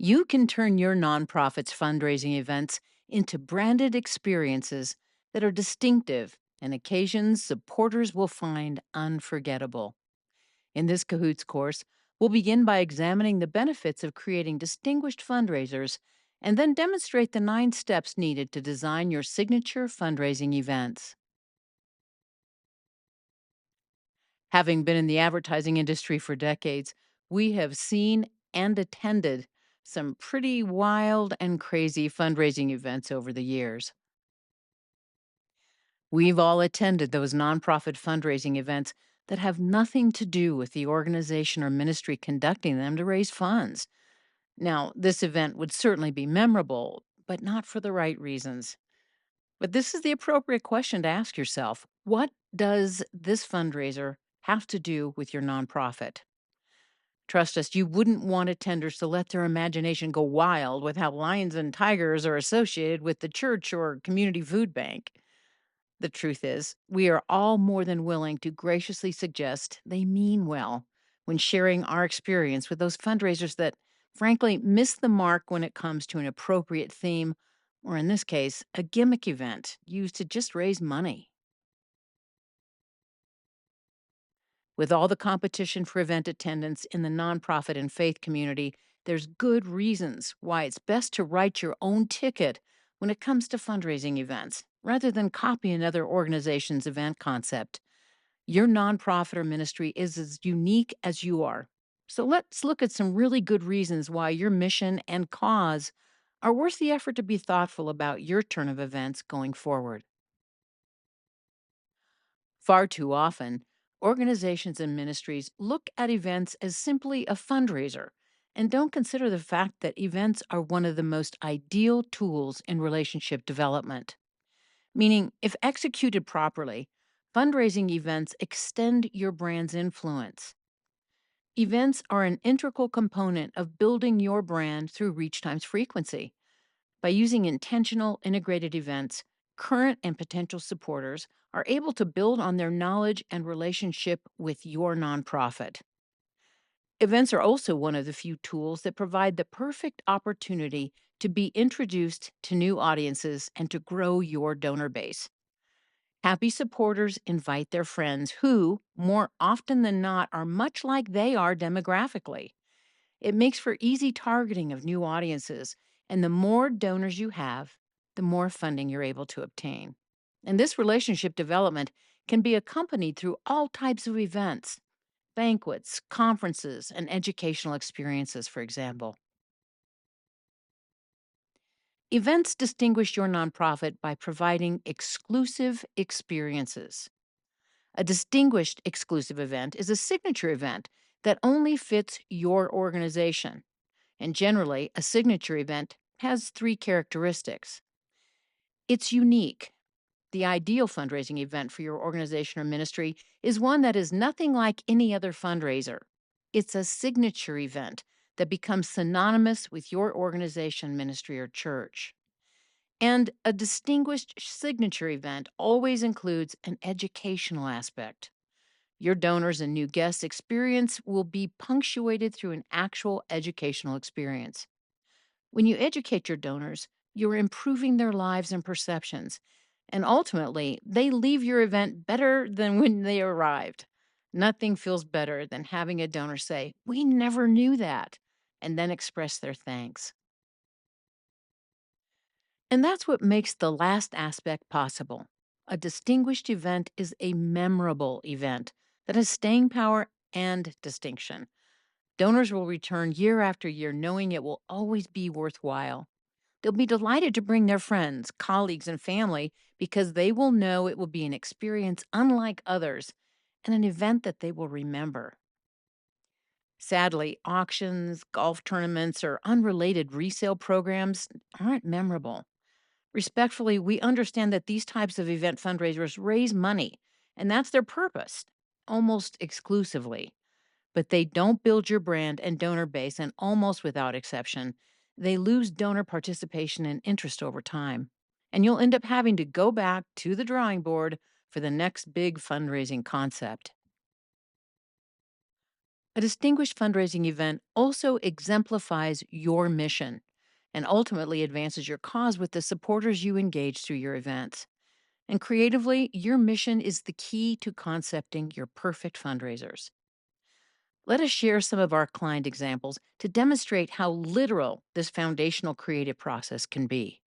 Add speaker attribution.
Speaker 1: You can turn your nonprofit's fundraising events into branded experiences that are distinctive and occasions supporters will find unforgettable. In this Cahoots course, we'll begin by examining the benefits of creating distinguished fundraisers and then demonstrate the 9 steps needed to design your signature fundraising events. Having been in the advertising industry for decades, we have seen and attended some pretty wild and crazy fundraising events over the years. We've all attended those nonprofit fundraising events that have nothing to do with the organization or ministry conducting them to raise funds. Now, this event would certainly be memorable, but not for the right reasons. But this is the appropriate question to ask yourself. What does this fundraiser have to do with your nonprofit? Trust us, you wouldn't want attenders to let their imagination go wild with how lions and tigers are associated with the church or community food bank. The truth is, we are all more than willing to graciously suggest they mean well when sharing our experience with those fundraisers that, frankly, miss the mark when it comes to an appropriate theme, or in this case, a gimmick event used to just raise money. With all the competition for event attendance in the nonprofit and faith community, there's good reasons why it's best to write your own ticket when it comes to fundraising events, rather than copy another organization's event concept. Your nonprofit or ministry is as unique as you are. So let's look at some really good reasons why your mission and cause are worth the effort to be thoughtful about your turn of events going forward. Far too often, organizations and ministries look at events as simply a fundraiser and don't consider the fact that events are one of the most ideal tools in relationship development. Meaning, if executed properly, fundraising events extend your brand's influence. Events are an integral component of building your brand through reach times frequency. By using intentional, integrated events, current and potential supporters are able to build on their knowledge and relationship with your nonprofit. Events are also one of the few tools that provide the perfect opportunity to be introduced to new audiences and to grow your donor base. Happy supporters invite their friends who, more often than not, are much like they are demographically. It makes for easy targeting of new audiences, and the more donors you have, the more funding you're able to obtain. And this relationship development can be accompanied through all types of events, banquets, conferences, and educational experiences, for example. Events distinguish your nonprofit by providing exclusive experiences. A distinguished exclusive event is a signature event that only fits your organization. And generally, a signature event has 3 characteristics. It's unique. The ideal fundraising event for your organization or ministry is one that is nothing like any other fundraiser. It's a signature event that becomes synonymous with your organization, ministry, or church. And a distinguished signature event always includes an educational aspect. Your donors and new guests' experience will be punctuated through an actual educational experience. When you educate your donors, you're improving their lives and perceptions. And ultimately, they leave your event better than when they arrived. Nothing feels better than having a donor say, "We never knew that," and then express their thanks. And that's what makes the last aspect possible. A distinguished event is a memorable event that has staying power and distinction. Donors will return year after year knowing it will always be worthwhile. They'll be delighted to bring their friends, colleagues, and family because they will know it will be an experience unlike others and an event that they will remember. Sadly, auctions, golf tournaments, or unrelated resale programs aren't memorable. Respectfully, we understand that these types of event fundraisers raise money, and that's their purpose, almost exclusively. But they don't build your brand and donor base, and almost without exception, they lose donor participation and interest over time. And you'll end up having to go back to the drawing board for the next big fundraising concept. A distinguished fundraising event also exemplifies your mission and ultimately advances your cause with the supporters you engage through your events. And creatively, your mission is the key to concepting your perfect fundraisers. Let us share some of our client examples to demonstrate how literal this foundational creative process can be.